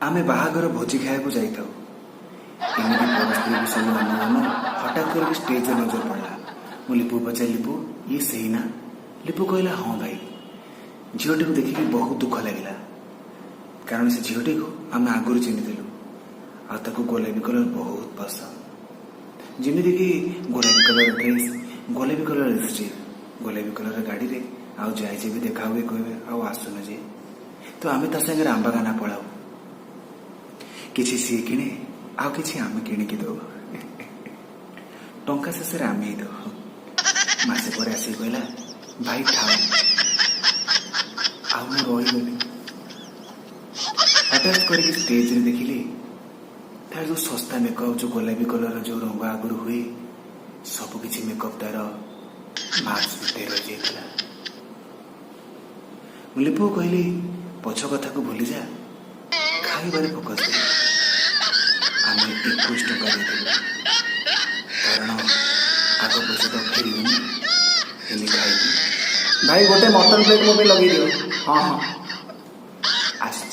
आमे बाहागर भोजी खाया जाइथाउ एमती परिस्थिति को सब अनु हठात कर स्टेज नजर पड़ा। मु लिपू पचार लिपू ये सही ना? लिपू कहला हाँ भाई। झीटी को देखिक बहुत दुख लगे कारण से झीटी को आम आगुरी चिन्हीलु आपको गोलाबी कलर बहुत पसंद जमीक कि गोलाबी कलर ड्रेस गोलाबी कलर लिपस्टिक गोलाबी कलर गाड़ी रे आउ जाए भी देखा हुए कहे आसुन जे तो आम संगे आंबा गाना पलाऊ किसी सी किणे आउ किसी आम किणिकी दो टंका शेष आम ही दो मसे पर आसिक कहला भाई ठाऊ आउ रहीगली हठात कर स्टेज रे देखिली तार जो सस्ता मेकअप जो गोलाबी कलर जो रंग आगुरी हुए सबकि मेकअप तार मार्क्स भितर रही जाता। लिपू कहली पछ कथा को भूली जा खाइबारे फोकस आम 21 टका कारण आग पैसा तो फेर खाई भाई गोटे मटन प्लेट मो लगे दियो। हाँ हाँ आसी